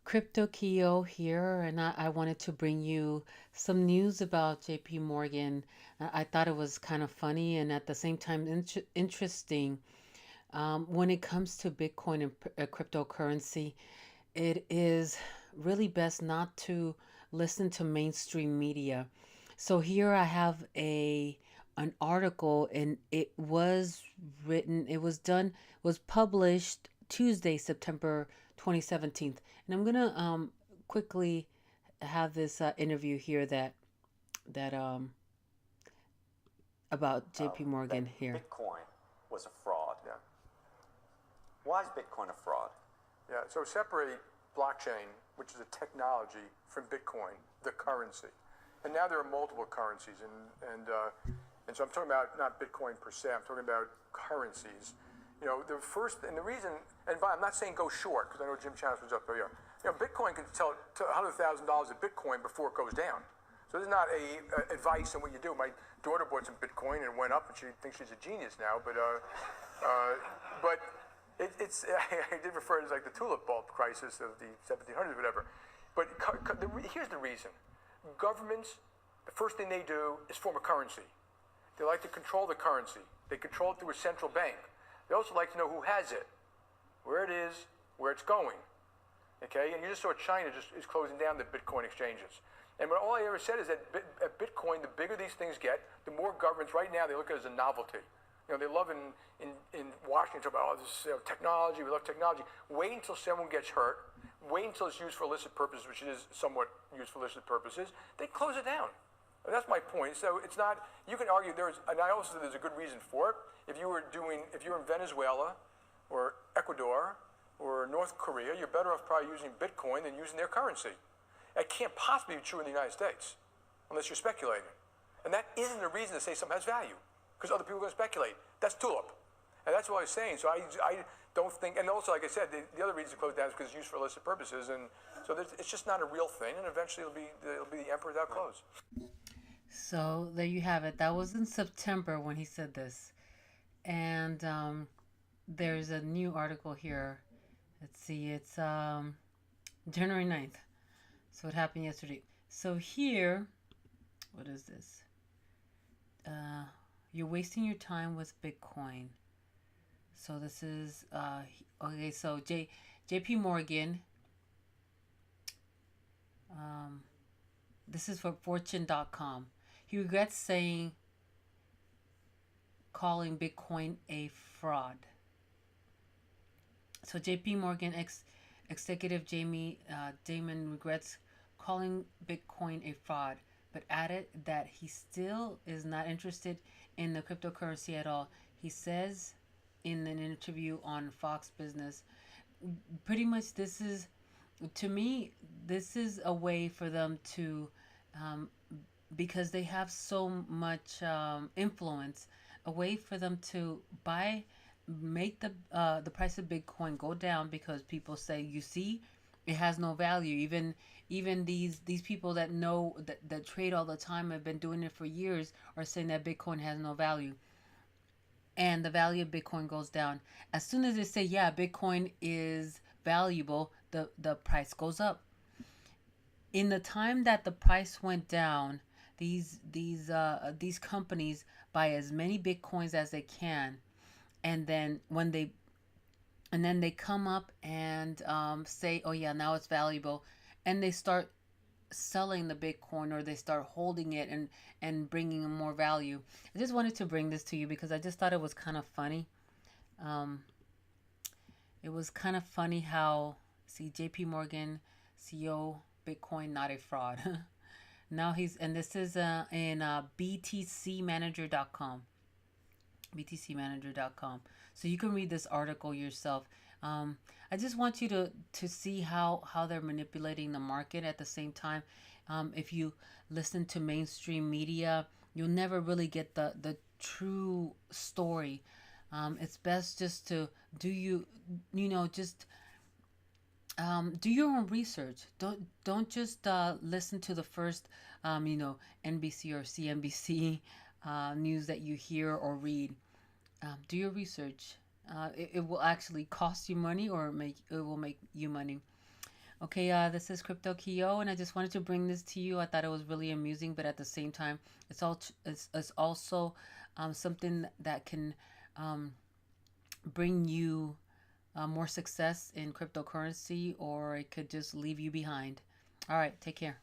Crypto Keo here, and I wanted to bring you some news about JP Morgan. I thought it was kind of funny and at the same time interesting. When it comes to Bitcoin and cryptocurrency, it is really best not to listen to mainstream media. So here I have an article, and it was published Tuesday, September 2017. And I'm gonna quickly have this interview here that about JP that Morgan here. Bitcoin was a fraud. Yeah. Why is Bitcoin a fraud? Yeah. So separate blockchain, which is a technology, from Bitcoin, the currency. And now there are multiple currencies, and so I'm talking about not Bitcoin per se. I'm talking about currencies. The first and the reason, and I'm not saying go short because I know Jim Chanos was up there. Bitcoin can sell $100,000 of Bitcoin before it goes down. So this is not a advice on what you do. My daughter bought some Bitcoin and it went up, and she thinks she's a genius now. But it's I did refer to it as like the tulip bulb crisis of the 1700s, whatever. But here's the reason: governments, the first thing they do is form a currency. They like to control the currency. They control it through a central bank. They also like to know who has it, where it is, where it's going. Okay, and you just saw China just is closing down the Bitcoin exchanges. And all I ever said is that at Bitcoin, the bigger these things get, the more governments right now they look at it as a novelty. They love in Washington about, this technology, we love technology. Wait until someone gets hurt. Wait until it's used for illicit purposes, which it is somewhat used for illicit purposes. They close it down. And that's my point. So it's not, you can argue and I also think there's a good reason for it. If you're in Venezuela or Ecuador or North Korea, you're better off probably using Bitcoin than using their currency. That can't possibly be true in the United States, unless you're speculating. And that isn't a reason to say something has value, because other people are going to speculate. That's tulip. And that's what I was saying. So I don't think, and also, like I said, the other reason to close down is because it's used for illicit purposes. And so it's just not a real thing, and eventually it'll be the emperor without clothes. So there you have it. That was in September when he said this. And there's a new article here. Let's see, it's January 9th. So it happened yesterday. So here, what is this? You're wasting your time with Bitcoin. So this is okay. So JP Morgan. Um, this is for Fortune.com. He regrets calling Bitcoin a fraud. So JP Morgan executive Jamie Dimon regrets calling Bitcoin a fraud, but added that he still is not interested in the cryptocurrency at all. He says in an interview on Fox Business, pretty much to me, this is a way for them to, um, because they have so much influence, a way for them to make the price of Bitcoin go down, because people say, you see, it has no value. Even these people that know that trade all the time, have been doing it for years, are saying that Bitcoin has no value, and the value of Bitcoin goes down. As soon as they say, yeah, Bitcoin is valuable, the price goes up. In the time that the price went down, these companies buy as many Bitcoins as they can, and then they come up and say, oh yeah, now it's valuable, and they start selling the Bitcoin, or they start holding it and bringing in more value. I just wanted to bring this to you because I just thought it was kind of funny. Um, it was kind of funny how, see, JP Morgan CEO, Bitcoin not a fraud. Now and this is in btcmanager.com. btcmanager.com. So you can read this article yourself. I just want you to see how they're manipulating the market at the same time. If you listen to mainstream media, you'll never really get the true story. It's best just to just do your own research. Don't just listen to the first NBC or CNBC news that you hear or read. Do your research. It will actually cost you money, or it will make you money. Okay, this is Crypto Kyo, and I just wanted to bring this to you. I thought it was really amusing, but at the same time, it's also something that can um, bring you more success in cryptocurrency, or it could just leave you behind. All right, take care.